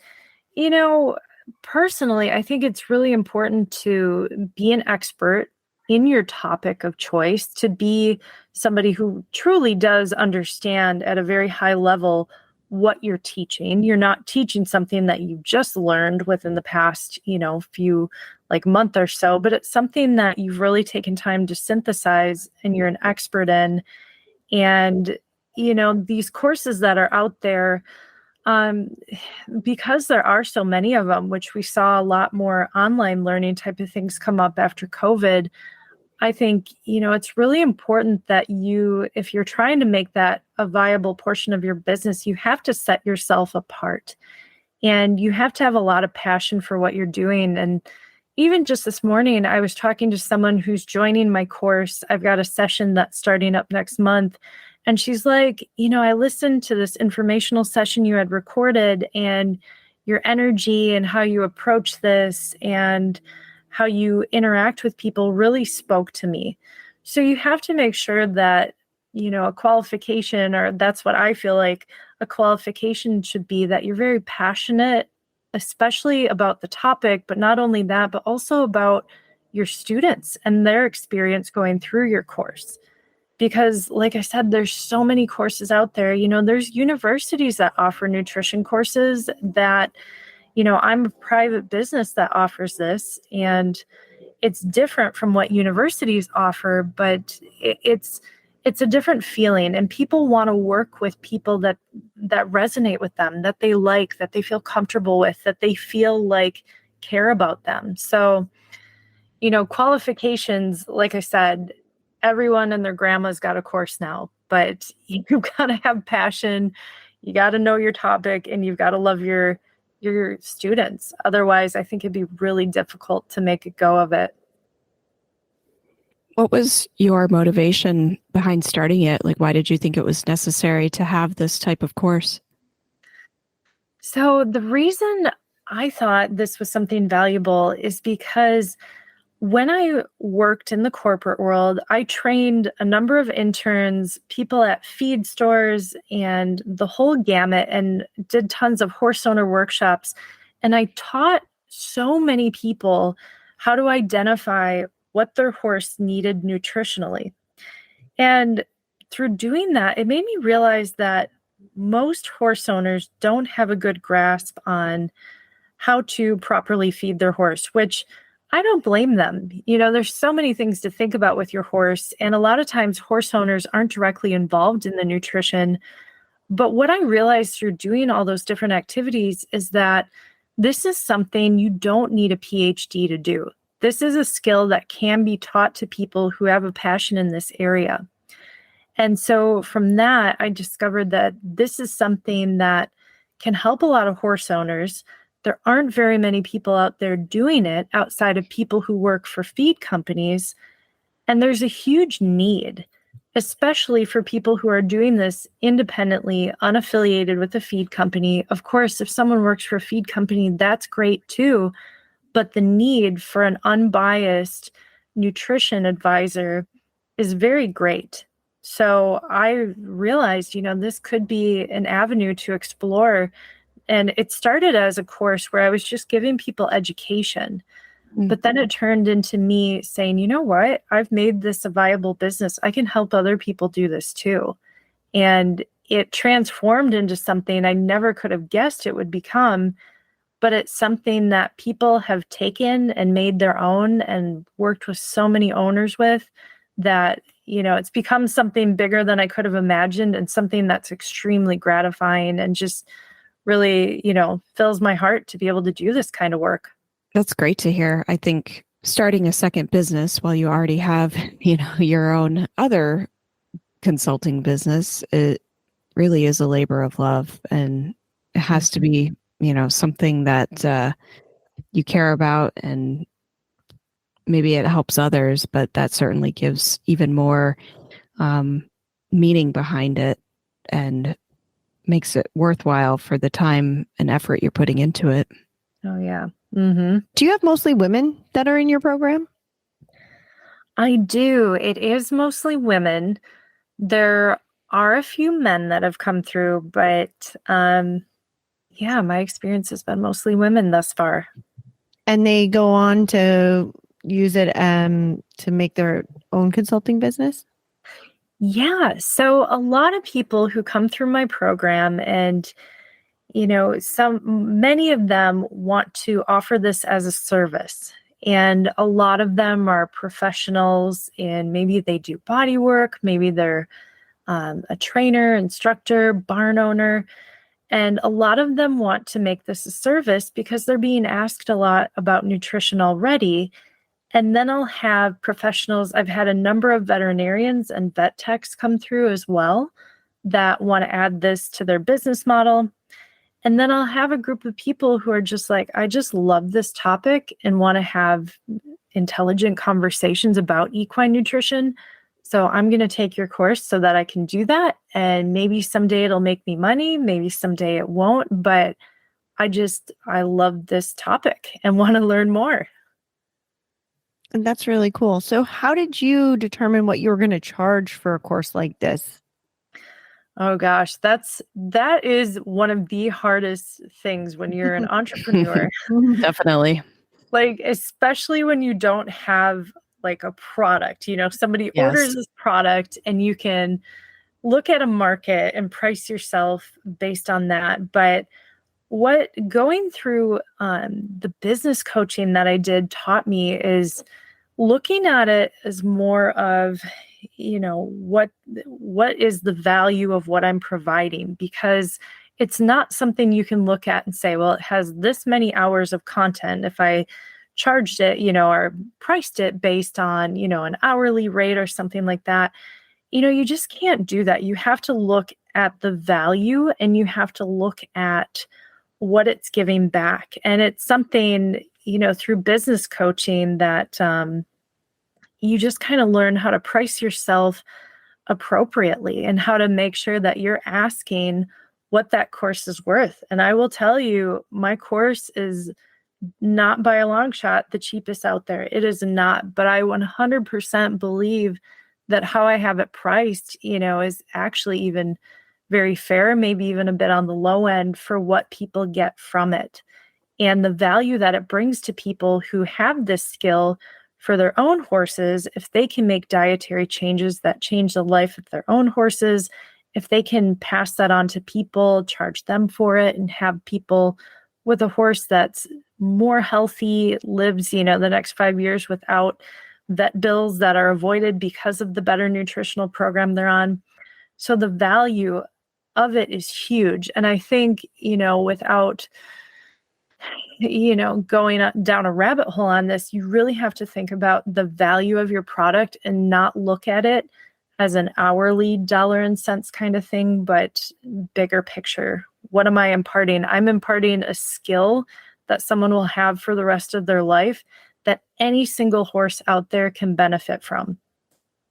personally, I think it's really important to be an expert in your topic of choice, to be somebody who truly does understand at a very high level what you're teaching. You're not teaching something that you just learned within the past, few month or so, but it's something that you've really taken time to synthesize and you're an expert in. And, these courses that are out there, because there are so many of them, which we saw a lot more online learning type of things come up after COVID, I think, it's really important that if you're trying to make that a viable portion of your business, you have to set yourself apart and you have to have a lot of passion for what you're doing. And even just this morning, I was talking to someone who's joining my course. I've got a session that's starting up next month. And she's like, I listened to this informational session you had recorded, and your energy and how you approach this and how you interact with people really spoke to me. So you have to make sure that, a qualification, or that's what I feel like a qualification should be, that you're very passionate, especially about the topic, but not only that, but also about your students and their experience going through your course. Because like I said, there's so many courses out there. There's universities that offer nutrition courses that, I'm a private business that offers this, and it's different from what universities offer, but it's a different feeling, and people want to work with people that resonate with them, that they like, that they feel comfortable with, that they feel like care about them. So, qualifications, like I said, everyone and their grandma's got a course now, but you've got to have passion, you got to know your topic, and you've got to love your students. Otherwise, I think it'd be really difficult to make a go of it. What was your motivation behind starting it? Why did you think it was necessary to have this type of course? So the reason I thought this was something valuable is because when I worked in the corporate world, I trained a number of interns, people at feed stores, and the whole gamut, and did tons of horse owner workshops. And I taught so many people how to identify what their horse needed nutritionally. And through doing that, it made me realize that most horse owners don't have a good grasp on how to properly feed their horse, which I don't blame them. There's so many things to think about with your horse. And a lot of times horse owners aren't directly involved in the nutrition. But what I realized through doing all those different activities is that this is something you don't need a PhD to do. This is a skill that can be taught to people who have a passion in this area. And so from that, I discovered that this is something that can help a lot of horse owners. There aren't very many people out there doing it outside of people who work for feed companies. And there's a huge need, especially for people who are doing this independently, unaffiliated with a feed company. Of course, if someone works for a feed company, that's great too. But the need for an unbiased nutrition advisor is very great. So I realized, this could be an avenue to explore. And it started as a course where I was just giving people education. But then it turned into me saying, you know what? I've made this a viable business. I can help other people do this too. And it transformed into something I never could have guessed it would become. But it's something that people have taken and made their own and worked with so many owners with that, it's become something bigger than I could have imagined, and something that's extremely gratifying and just really, fills my heart to be able to do this kind of work. That's great to hear. I think starting a second business while you already have, your own other consulting business, it really is a labor of love, and it has to be, something that you care about, and maybe it helps others, but that certainly gives even more meaning behind it and makes it worthwhile for the time and effort you're putting into it. Oh, yeah. Mm-hmm. Do you have mostly women that are in your program? I do. It is mostly women. There are a few men that have come through, but my experience has been mostly women thus far. And they go on to use it to make their own consulting business? Yeah. So a lot of people who come through my program, and many of them want to offer this as a service. And a lot of them are professionals, and maybe they do body work, maybe they're a trainer, instructor, barn owner. And a lot of them want to make this a service because they're being asked a lot about nutrition already. And then I'll have professionals. I've had a number of veterinarians and vet techs come through as well that want to add this to their business model. And then I'll have a group of people who are just like, I just love this topic and want to have intelligent conversations about equine nutrition. So I'm going to take your course so that I can do that. And maybe someday it'll make me money. Maybe someday it won't. But I love this topic and want to learn more. And that's really cool. So how did you determine what you were going to charge for a course like this? Oh gosh, that is one of the hardest things when you're an entrepreneur. Definitely. Like, especially when you don't have like a product, somebody orders this product and you can look at a market and price yourself based on that. But what going through the business coaching that I did taught me is looking at it as more of, what is the value of what I'm providing? Because it's not something you can look at and say, well, it has this many hours of content. If I charged it, or priced it based on, an hourly rate or something like that, you just can't do that. You have to look at the value, and you have to look at what it's giving back. And it's something, through business coaching that you just kind of learn how to price yourself appropriately and how to make sure that you're asking what that course is worth. And I will tell you, my course is not by a long shot the cheapest out there. It is not, but I 100% believe that how I have it priced, is actually even very fair, maybe even a bit on the low end for what people get from it. And the value that it brings to people who have this skill for their own horses, if they can make dietary changes that change the life of their own horses, if they can pass that on to people, charge them for it, and have people with a horse that's more healthy, lives, the next 5 years without vet bills that are avoided because of the better nutritional program they're on. So the value of it is huge. And I think, without going down a rabbit hole on this, you really have to think about the value of your product and not look at it as an hourly dollar and cents kind of thing, but bigger picture. What am I imparting? I'm imparting a skill that someone will have for the rest of their life that any single horse out there can benefit from.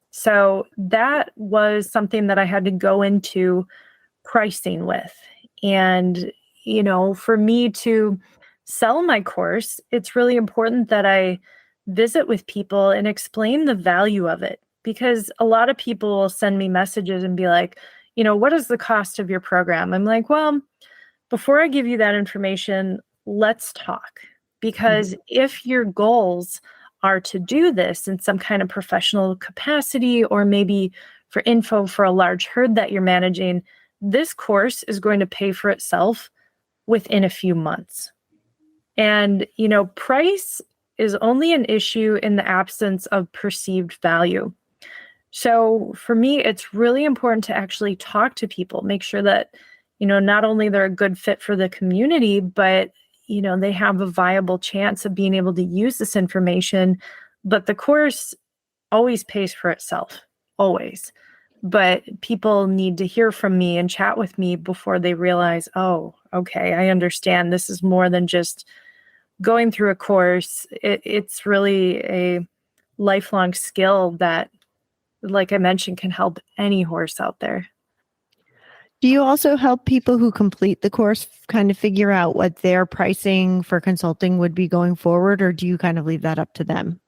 So that was something that I had to go into pricing with. And, for me to sell my course, it's really important that I visit with people and explain the value of it, because a lot of people will send me messages and be like, what is the cost of your program? I'm like, well, before I give you that information, let's talk. Because if your goals are to do this in some kind of professional capacity, or maybe for info for a large herd that you're managing, this course is going to pay for itself within a few months. And, price is only an issue in the absence of perceived value. So for me, it's really important to actually talk to people, make sure that, not only they're a good fit for the community, but, they have a viable chance of being able to use this information. But the course always pays for itself, always. But people need to hear from me and chat with me before they realize, oh, okay, I understand. This is more than just going through a course. It's really a lifelong skill that, like I mentioned, can help any horse out there. Do you also help people who complete the course kind of figure out what their pricing for consulting would be going forward, or do you kind of leave that up to them?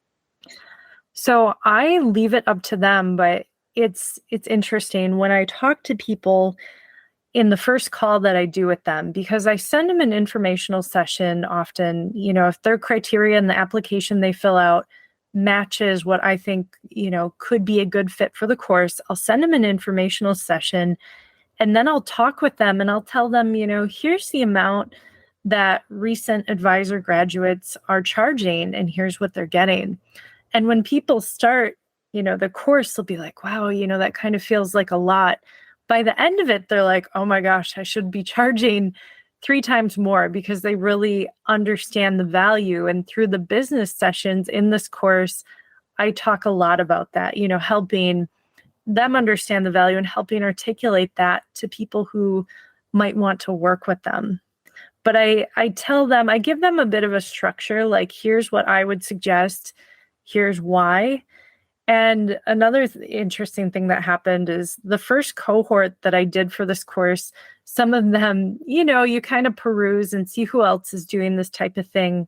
So I leave it up to them, but it's interesting when I talk to people in the first call that I do with them, because I send them an informational session often. If their criteria and the application they fill out matches what I think, could be a good fit for the course, I'll send them an informational session. And then I'll talk with them and I'll tell them, here's the amount that recent advisor graduates are charging, and here's what they're getting. And when people start, the course, they'll be like, wow, that kind of feels like a lot. By the end of it, they're like, oh my gosh, I should be charging 3 times more, because they really understand the value. And through the business sessions in this course, I talk a lot about that, helping them understand the value and helping articulate that to people who might want to work with them. But I tell them, I give them a bit of a structure, like, here's what I would suggest, here's why. And another interesting thing that happened is the first cohort that I did for this course, some of them, you kind of peruse and see who else is doing this type of thing.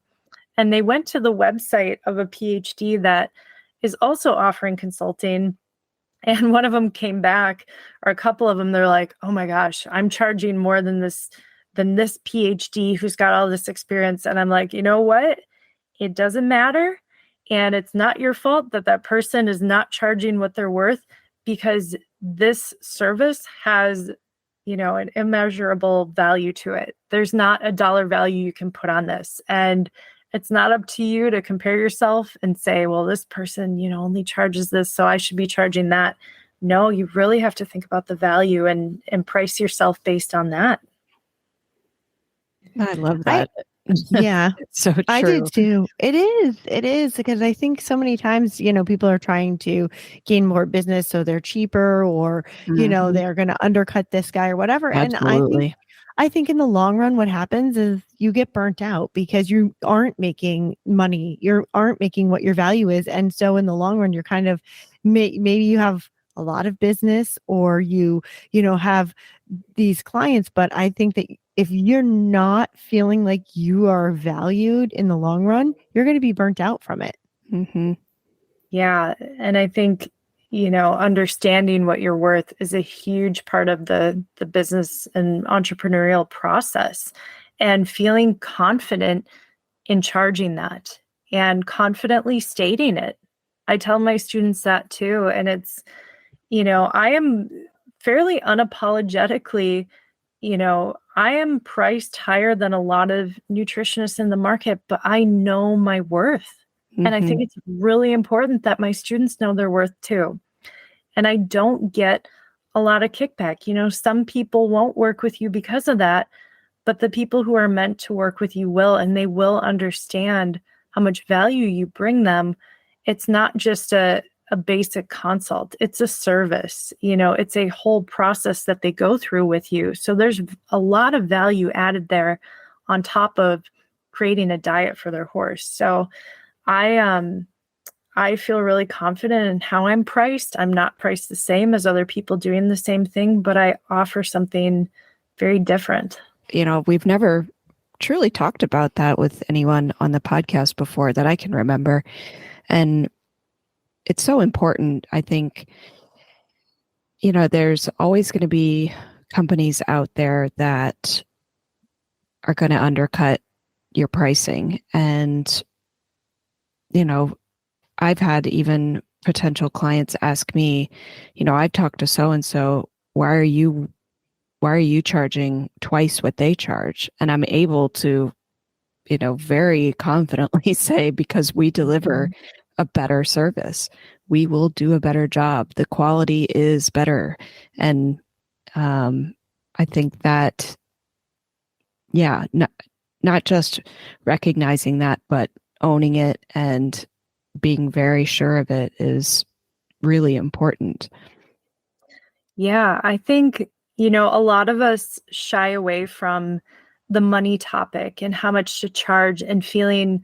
And they went to the website of a PhD that is also offering consulting. And one of them came back, or a couple of them, they're like, oh my gosh, I'm charging more than this PhD who's got all this experience. And I'm like, you know what? It doesn't matter. And it's not your fault that that person is not charging what they're worth, because this service has, an immeasurable value to it. There's not a dollar value you can put on this. And it's not up to you to compare yourself and say, well, this person, only charges this, so I should be charging that. No, you really have to think about the value and price yourself based on that. I love that. Yeah, It's so true. I do too. It is because I think so many times, people are trying to gain more business, so they're cheaper, or, Mhm. they're going to undercut this guy or whatever. Absolutely. And I think in the long run, what happens is you get burnt out because you aren't making money. You aren't making what your value is. And so in the long run, you're kind of, maybe you have a lot of business, or you have these clients. But I think that if you're not feeling like you are valued in the long run, you're going to be burnt out from it. Mm-hmm. Yeah. And I think, understanding what you're worth is a huge part of the business and entrepreneurial process, and feeling confident in charging that and confidently stating it. I tell my students that too. And it's, I am fairly unapologetically, I am priced higher than a lot of nutritionists in the market, but I know my worth. Mm-hmm. And I think it's really important that my students know their worth too. And I don't get a lot of kickback. Some people won't work with you because of that, but the people who are meant to work with you will, and they will understand how much value you bring them. It's not just a basic consult. It's a service. It's a whole process that they go through with you. So there's a lot of value added there on top of creating a diet for their horse. So I feel really confident in how I'm priced. I'm not priced the same as other people doing the same thing, but I offer something very different. We've never truly talked about that with anyone on the podcast before that I can remember. And it's so important. I think, there's always going to be companies out there that are going to undercut your pricing. And, I've had even potential clients ask me, I've talked to so-and-so, why are you charging twice what they charge? And I'm able to, very confidently say, because we deliver a better service. We will do a better job. The quality is better. And I think that, yeah, not just recognizing that, but owning it and being very sure of it is really important. Yeah, I think, a lot of us shy away from the money topic and how much to charge and feeling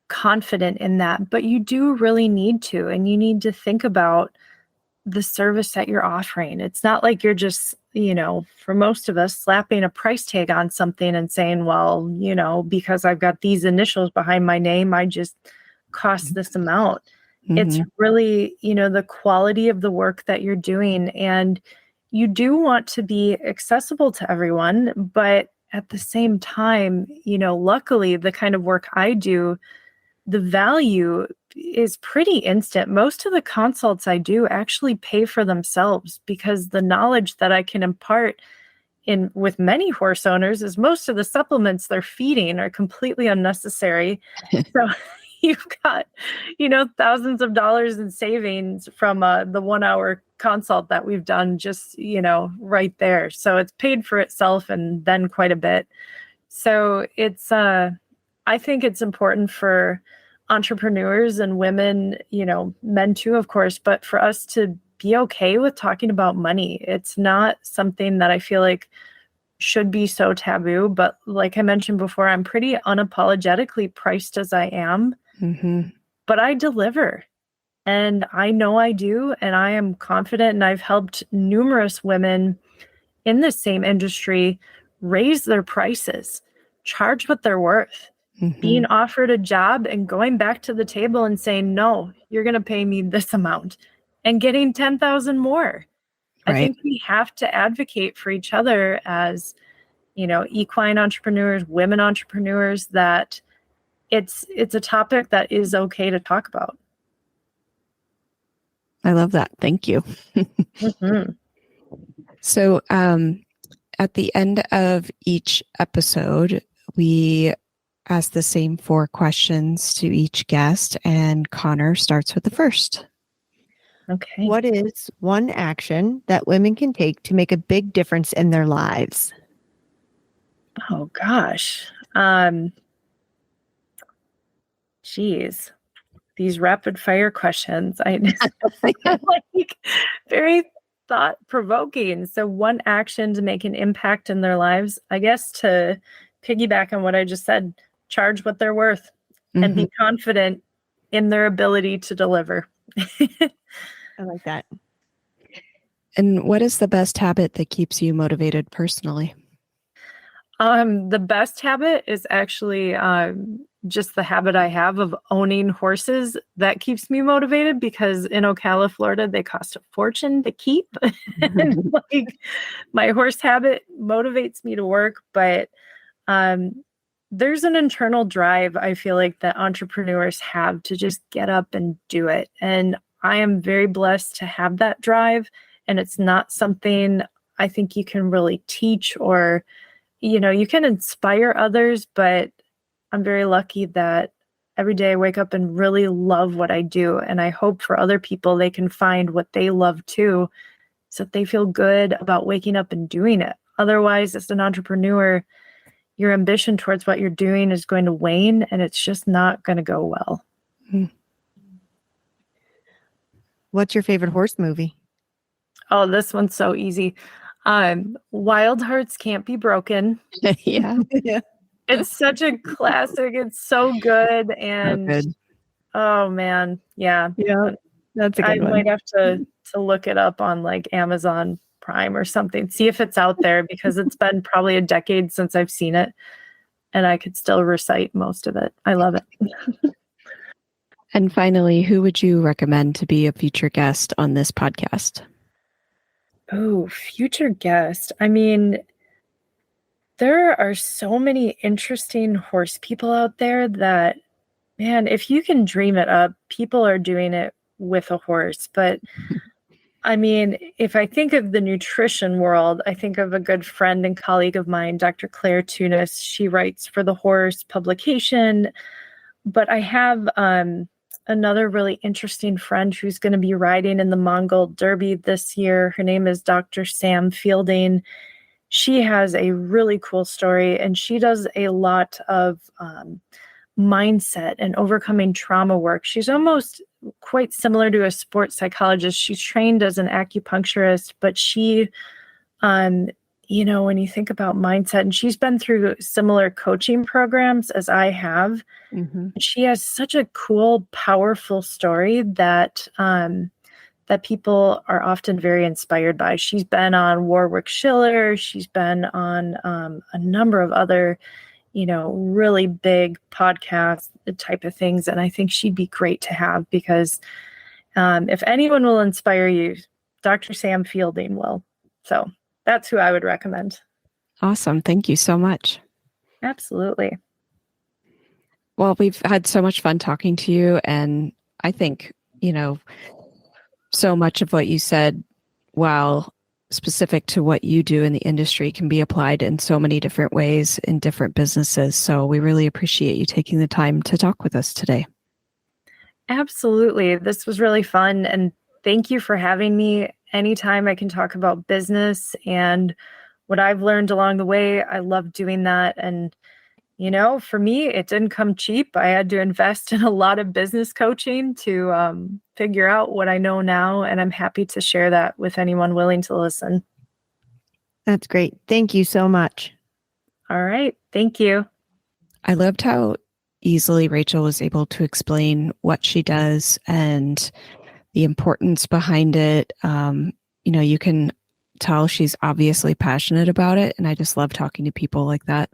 confident in that. But you do really need to, and you need to think about the service that you're offering. It's not like you're just, for most of us, slapping a price tag on something and saying, well, because I've got these initials behind my name, I just cost this amount. It's really, the quality of the work that you're doing. And you do want to be accessible to everyone, but at the same time, luckily the kind of work I do, the value is pretty instant. Most of the consults I do actually pay for themselves because the knowledge that I can impart in with many horse owners is most of the supplements they're feeding are completely unnecessary. So you've got, thousands of dollars in savings from the 1 hour consult that we've done just, right there. So it's paid for itself and then quite a bit. So it's, I think it's important for entrepreneurs and women, men too, of course, but for us to be okay with talking about money. It's not something that I feel like should be so taboo, but like I mentioned before, I'm pretty unapologetically priced as I am, but I deliver. And I know I do, and I am confident, and I've helped numerous women in the same industry raise their prices, charge what they're worth, being offered a job and going back to the table and saying, no, you're going to pay me this amount and getting 10,000 more. Right. I think we have to advocate for each other as, equine entrepreneurs, women entrepreneurs, that it's a topic that is okay to talk about. I love that. Thank you. So at the end of each episode, we ask the same 4 questions to each guest, and Connor starts with the first. Okay. What is one action that women can take to make a big difference in their lives? Oh, gosh. Geez. These rapid fire questions. I'm like very thought provoking. So one action to make an impact in their lives, I guess, to piggyback on what I just said, charge what they're worth and be confident in their ability to deliver. I like that. And what is the best habit that keeps you motivated personally? The best habit is actually just the habit I have of owning horses. That keeps me motivated because in Ocala, Florida, they cost a fortune to keep. And like my horse habit motivates me to work, but there's an internal drive I feel like that entrepreneurs have to just get up and do it. And I am very blessed to have that drive. And it's not something I think you can really teach or you can inspire others, but I'm very lucky that every day I wake up and really love what I do. And I hope for other people, they can find what they love too, so that they feel good about waking up and doing it. Otherwise, as an entrepreneur, your ambition towards what you're doing is going to wane and it's just not going to go well. What's your favorite horse movie? Oh, this one's so easy. Wild Hearts Can't Be Broken. Yeah. It's such a classic. It's so good. And So good. oh man. Yeah. Yeah, that's a good I one. might have to look it up on like Amazon Prime or something, see if it's out there because it's been probably a decade since I've seen it and I could still recite most of it. I love it. And finally, who would you recommend to be a future guest on this podcast? Oh, future guest. I mean, there are so many interesting horse people out there that, man, if you can dream it up, people are doing it with a horse. But I mean, if I think of the nutrition world, I think of a good friend and colleague of mine, Dr. Claire Tunis. She writes for the Horse publication. But I have another really interesting friend who's going to be riding in the Mongol Derby this year. Her name is Dr. Sam Fielding. she has a really cool story, and she does a lot of mindset and overcoming trauma work. She's almost quite similar to a sports psychologist. She's trained as an acupuncturist, but she, when you think about mindset, and she's been through similar coaching programs as I have, she has such a cool, powerful story that that people are often very inspired by. She's been on Warwick Schiller. She's been on a number of other, really big podcast type of things. And I think she'd be great to have because if anyone will inspire you, Dr. Sam Fielding will. So that's who I would recommend. Awesome. Thank you so much. Absolutely. Well, we've had so much fun talking to you. And I think, so much of what you said, while specific to what you do in the industry, can be applied in so many different ways in different businesses. So we really appreciate you taking the time to talk with us today. Absolutely. This was really fun. And thank you for having me. Anytime I can talk about business and what I've learned along the way, I love doing that. And, for me, it didn't come cheap. I had to invest in a lot of business coaching to figure out what I know now. And I'm happy to share that with anyone willing to listen. That's great. Thank you so much. All right. Thank you. I loved how easily Rachel was able to explain what she does and the importance behind it. You can tell she's obviously passionate about it. And I just love talking to people like that.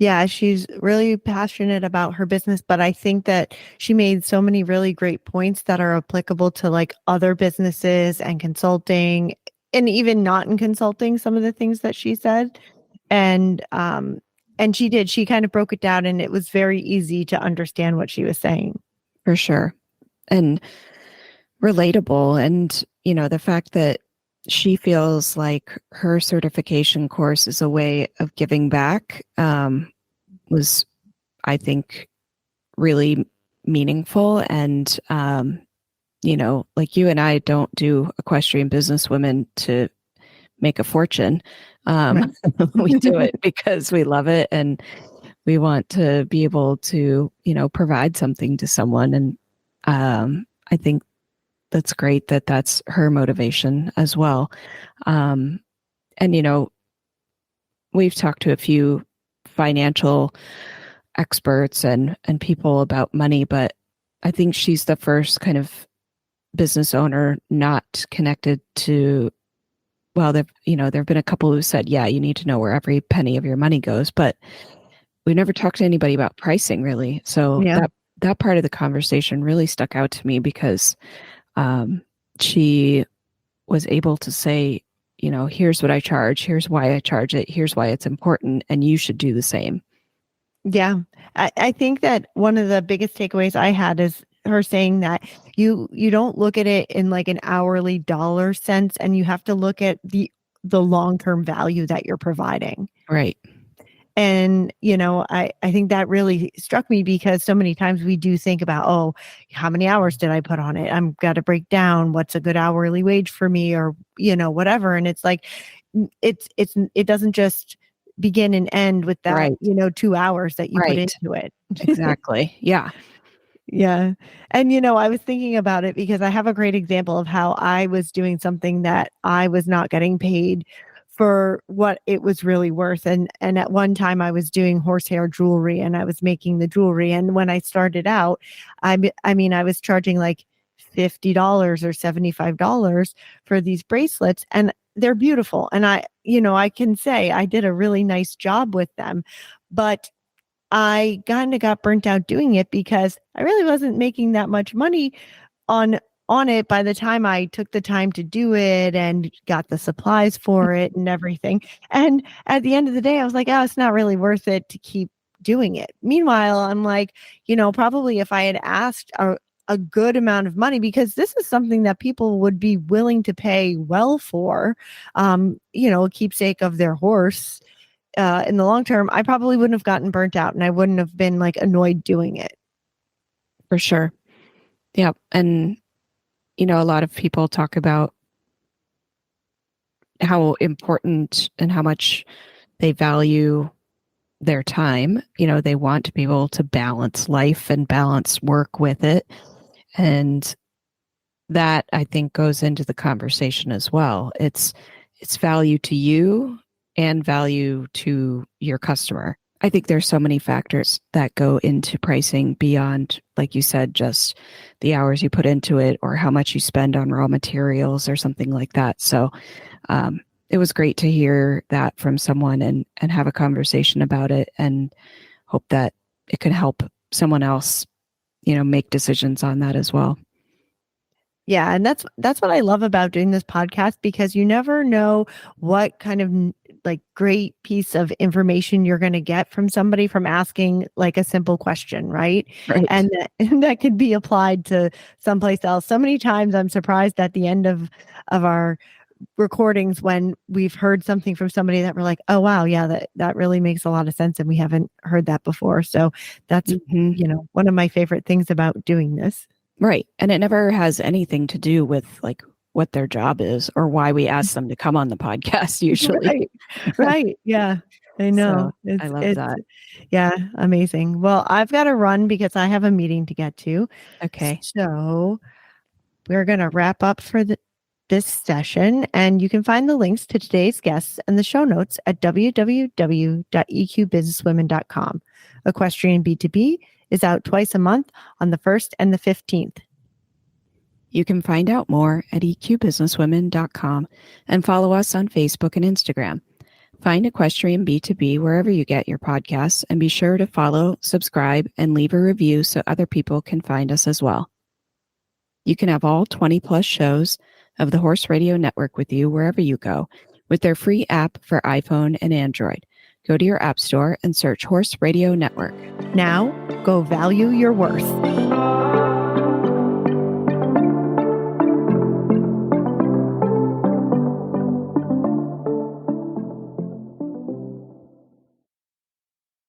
Yeah, she's really passionate about her business, but I think that she made so many really great points that are applicable to like other businesses and consulting, and even not in consulting, some of the things that she said. And she kind of broke it down, and it was very easy to understand what she was saying. For sure. And relatable. And, the fact that she feels like her certification course is a way of giving back was, I think, really meaningful. And, like you and I don't do Equestrian Businesswomen to make a fortune. Right. We do it because we love it and we want to be able to, provide something to someone. And I think that's great that that's her motivation as well. And, we've talked to a few financial experts and people about money, but I think she's the first kind of business owner not connected to, well, there've been a couple who said, yeah, you need to know where every penny of your money goes, but we never talked to anybody about pricing really. So that part of the conversation really stuck out to me because she was able to say, here's what I charge, here's why I charge it, here's why it's important, and you should do the same. Yeah. I think that one of the biggest takeaways I had is her saying that you don't look at it in like an hourly dollar sense, and you have to look at the long-term value that you're providing. Right. And, I think that really struck me because so many times we do think about, oh, how many hours did I put on it? I'm got to break down what's a good hourly wage for me or, whatever. And it's like, it doesn't just begin and end with that, right. 2 hours that you put into it. Exactly. Yeah. Yeah. And, I was thinking about it because I have a great example of how I was doing something that I was not getting paid for what it was really worth. And at one time I was doing horsehair jewelry and I was making the jewelry. And when I started out, I was charging like $50 or $75 for these bracelets, and they're beautiful. And I can say I did a really nice job with them, but I kind of got burnt out doing it because I really wasn't making that much money on it by the time I took the time to do it and got the supplies for it and everything. And at the end of the day, I was like, oh, it's not really worth it to keep doing it. Meanwhile, I'm like, probably if I had asked a good amount of money, because this is something that people would be willing to pay well for, a keepsake of their horse. In the long term, I probably wouldn't have gotten burnt out and I wouldn't have been like annoyed doing it. For sure. Yeah. And, a lot of people talk about how important and how much they value their time. They want to be able to balance life and balance work with it. And that, I think, goes into the conversation as well. It's value to you and value to your customer. I think there's so many factors that go into pricing beyond, like you said, just the hours you put into it or how much you spend on raw materials or something like that. So it was great to hear that from someone and have a conversation about it, and hope that it can help someone else, make decisions on that as well. Yeah, and that's what I love about doing this podcast, because you never know what kind of like great piece of information you're going to get from somebody from asking like a simple question, right? Right. And that could be applied to someplace else. So many times I'm surprised at the end of our recordings when we've heard something from somebody that we're like, oh wow, yeah, that really makes a lot of sense, and we haven't heard that before. So that's one of my favorite things about doing this. Right. And it never has anything to do with like what their job is or why we ask them to come on the podcast usually. Right. Yeah. I know. So, I love that. Yeah. Amazing. Well, I've got to run because I have a meeting to get to. Okay. So we're going to wrap up for this session, and you can find the links to today's guests and the show notes at www.eqbusinesswomen.com. Equestrian B2B is out twice a month on the 1st and the 15th. You can find out more at eqbusinesswomen.com and follow us on Facebook and Instagram. Find Equestrian B2B wherever you get your podcasts, and be sure to follow, subscribe, and leave a review so other people can find us as well. You can have all 20 plus shows of the Horse Radio Network with you wherever you go with their free app for iPhone and Android. Go to your app store and search Horse Radio Network. Now, go value your worth.